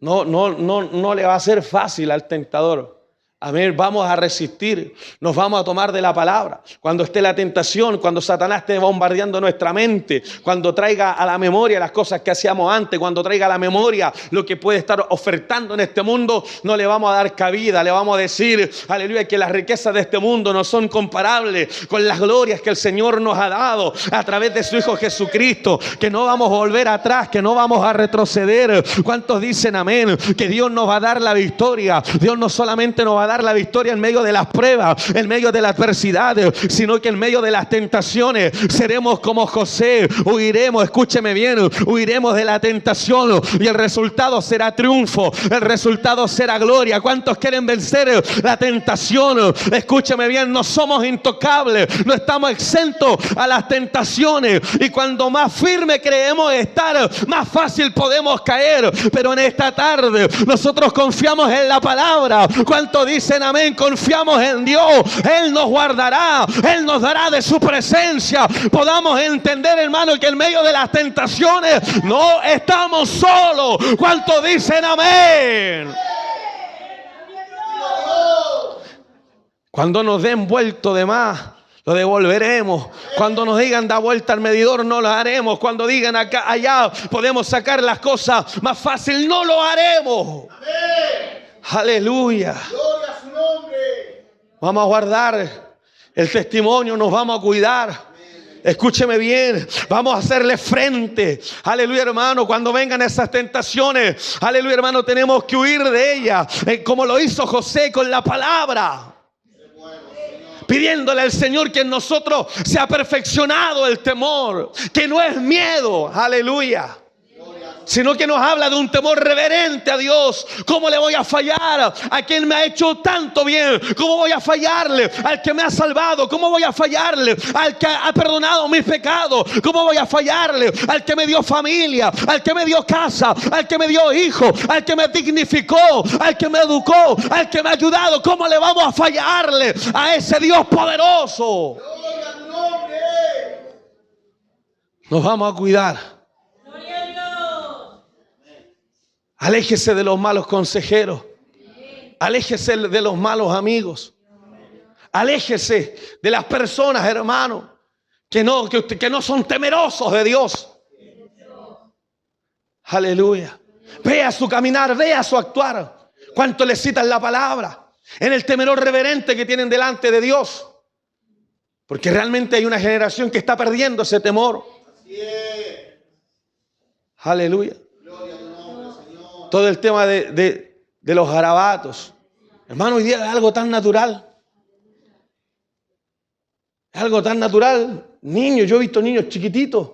No le va a ser fácil al tentador. Amén, vamos a resistir, nos vamos a tomar de la palabra. Cuando esté la tentación, cuando Satanás esté bombardeando nuestra mente, cuando traiga a la memoria las cosas que hacíamos antes, cuando traiga a la memoria lo que puede estar ofertando en este mundo, no le vamos a dar cabida, le vamos a decir, aleluya, que las riquezas de este mundo no son comparables con las glorias que el Señor nos ha dado a través de su Hijo Jesucristo, que no vamos a volver atrás, que no vamos a retroceder. ¿Cuántos dicen amén? Que Dios nos va a dar la victoria. Dios no solamente nos va a dar la victoria en medio de las pruebas, en medio de la adversidad, sino que en medio de las tentaciones seremos como José, huiremos, escúcheme bien, huiremos de la tentación y el resultado será triunfo, el resultado será gloria. ¿Cuántos quieren vencer la tentación? Escúcheme bien, no somos intocables, no estamos exentos a las tentaciones, y cuando más firme creemos estar, más fácil podemos caer. Pero en esta tarde nosotros confiamos en la palabra. ¿Cuántos dicen amén? Confiamos en Dios. Él nos guardará, Él nos dará de su presencia. Podamos entender, hermano, que en medio de las tentaciones no estamos solos. ¿Cuántos dicen amén? Cuando nos den vuelto de más, lo devolveremos. Cuando nos digan da vuelta al medidor, no lo haremos. Cuando digan acá, allá podemos sacar las cosas más fácil, no lo haremos. Amén. Aleluya. Gloria a su nombre. Vamos a guardar El testimonio, nos vamos a cuidar. Escúcheme bien, vamos a hacerle frente. Aleluya, hermano, cuando vengan esas tentaciones, aleluya, hermano, tenemos que huir de ellas, como lo hizo José con la palabra, pidiéndole al Señor que en nosotros sea perfeccionado el temor, que no es miedo, aleluya, sino que nos habla de un temor reverente a Dios. ¿Cómo le voy a fallar a quien me ha hecho tanto bien? ¿Cómo voy a fallarle al que me ha salvado? ¿Cómo voy a fallarle al que ha perdonado mis pecados? ¿Cómo voy a fallarle al que me dio familia, al que me dio casa, al que me dio hijo, al que me dignificó, al que me educó, al que me ha ayudado? ¿Cómo le vamos a fallarle a ese Dios poderoso? Nos vamos a cuidar. Aléjese de los malos consejeros. Aléjese de los malos amigos. Aléjese de las personas, hermano, que no son temerosos de Dios. Aleluya. Vea su caminar, vea su actuar. Cuánto le citan la palabra en el temor reverente que tienen delante de Dios. Porque realmente hay una generación que está perdiendo ese temor. Aleluya. Todo el tema de los garabatos. Hermano, hoy día es algo tan natural. Es algo tan natural. Niños, yo he visto niños chiquititos.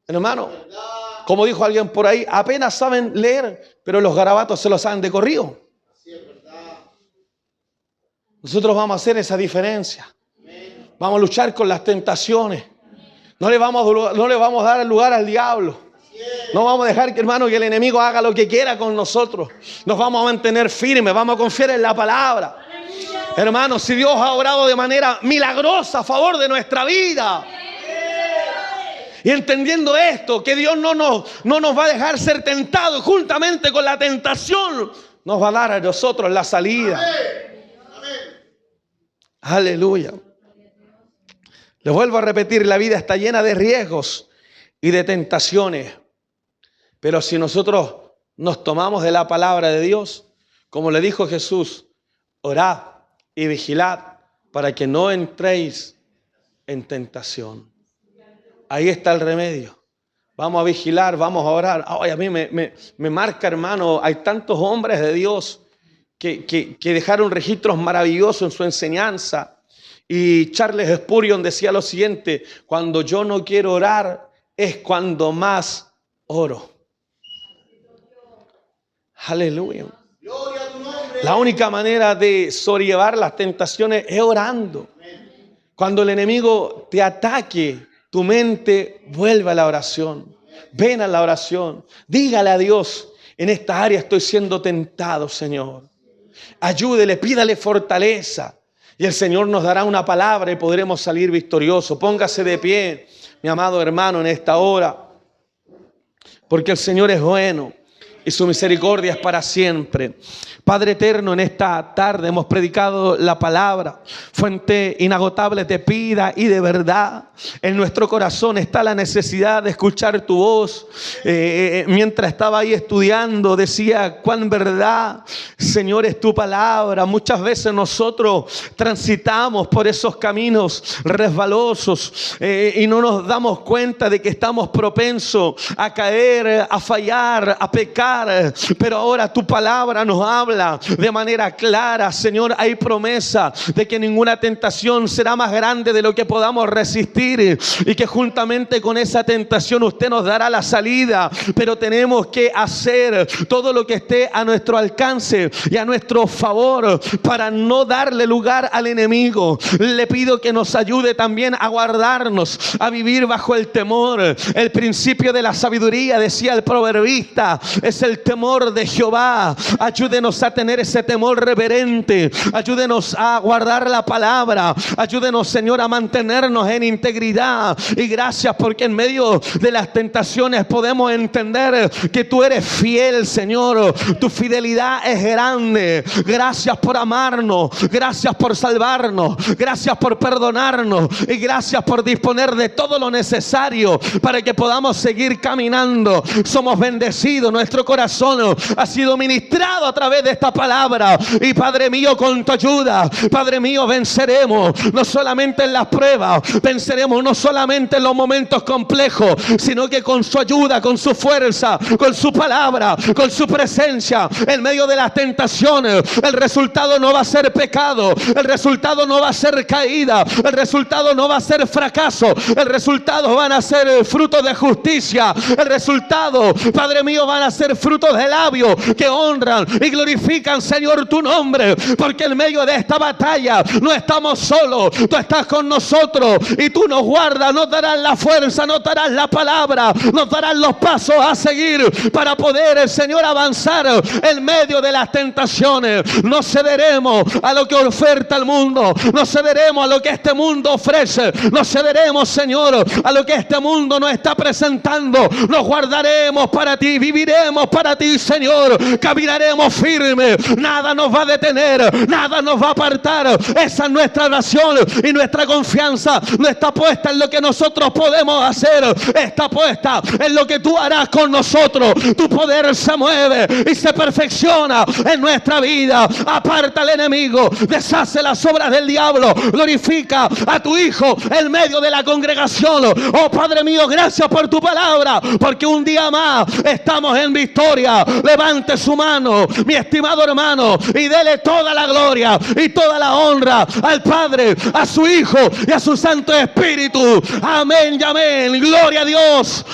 Hermano, como dijo alguien por ahí, apenas saben leer, pero los garabatos se los saben de corrido. Nosotros vamos a hacer esa diferencia. Vamos a luchar con las tentaciones. No le vamos a dar lugar al diablo. No vamos a dejar, hermano, que el enemigo haga lo que quiera con nosotros. Nos vamos a mantener firmes, vamos a confiar en la palabra. Hermano, si Dios ha obrado de manera milagrosa a favor de nuestra vida, y entendiendo esto, que Dios no nos va a dejar ser tentados, juntamente con la tentación nos va a dar a nosotros la salida. Aleluya. Les vuelvo a repetir, la vida está llena de riesgos y de tentaciones. Pero si nosotros nos tomamos de la palabra de Dios, como le dijo Jesús, orad y vigilad para que no entréis en tentación. Ahí está el remedio. Vamos a vigilar, vamos a orar. Ay, a mí me marca, hermano, hay tantos hombres de Dios que dejaron registros maravillosos en su enseñanza. Y Charles Spurgeon decía lo siguiente: cuando yo no quiero orar es cuando más oro. Aleluya. La única manera de sobrellevar las tentaciones es orando. Cuando el enemigo te ataque, tu mente vuelve a la oración. Ven a la oración. Dígale a Dios: en esta área estoy siendo tentado, Señor. Ayúdele, pídale fortaleza. Y el Señor nos dará una palabra y podremos salir victoriosos. Póngase de pie, mi amado hermano, en esta hora. Porque el Señor es bueno y su misericordia es para siempre. Padre eterno, en esta tarde hemos predicado la palabra, fuente inagotable de vida y de verdad. En nuestro corazón está la necesidad de escuchar tu voz. Mientras estaba ahí estudiando, decía cuán verdad, Señor, es tu palabra. Muchas veces nosotros transitamos por esos caminos resbalosos y no nos damos cuenta de que estamos propensos a caer, a fallar, a pecar. Pero ahora tu palabra nos habla de manera clara. Señor, hay promesa de que ninguna tentación será más grande de lo que podamos resistir, y que juntamente con esa tentación usted nos dará la salida. Pero tenemos que hacer todo lo que esté a nuestro alcance y a nuestro favor para no darle lugar al enemigo. Le pido que nos ayude también a guardarnos, a vivir bajo el temor. El principio de la sabiduría, decía el proverbista, es el temor de Jehová. Ayúdenos a tener ese temor reverente. Ayúdenos a guardar la palabra. Ayúdenos, Señor, a mantenernos en integridad. Y gracias porque en medio de las tentaciones podemos entender que tú eres fiel, Señor. Tu fidelidad es grande. Gracias por amarnos. Gracias por salvarnos. Gracias por perdonarnos. Y gracias por disponer de todo lo necesario para que podamos seguir caminando. Somos bendecidos. Nuestro corazón ha sido ministrado a través de esta palabra. Y Padre mío, con tu ayuda, Padre mío, venceremos no solamente en las pruebas, venceremos no solamente en los momentos complejos, sino que con su ayuda, con su fuerza, con su palabra, con su presencia, en medio de las tentaciones, el resultado no va a ser pecado, el resultado no va a ser caída, el resultado no va a ser fracaso, el resultado van a ser frutos de justicia, el resultado, Padre mío, van a ser frutos de labios que honran y glorifican, Señor, tu nombre, porque en medio de esta batalla no estamos solos, tú estás con nosotros y tú nos guardas, nos darás la fuerza, nos darás la palabra, nos darás los pasos a seguir para poder, Señor, avanzar en medio de las tentaciones. No cederemos a lo que oferta el mundo, no cederemos a lo que este mundo ofrece, no cederemos, Señor, a lo que este mundo nos está presentando. Nos guardaremos para ti, viviremos para ti, Señor, caminaremos firme, nada nos va a detener, nada nos va a apartar. Esa es nuestra oración y nuestra confianza no está puesta en lo que nosotros podemos hacer, está puesta en lo que tú harás con nosotros. Tu poder se mueve y se perfecciona en nuestra vida. Aparta al enemigo, deshace las obras del diablo, glorifica a tu Hijo en medio de la congregación. Oh Padre mío, gracias por tu palabra, porque un día más estamos en victoria. Levante su mano, mi estimado hermano, y dele toda la gloria y toda la honra al Padre, a su Hijo y a su Santo Espíritu. Amén y amén. Gloria a Dios.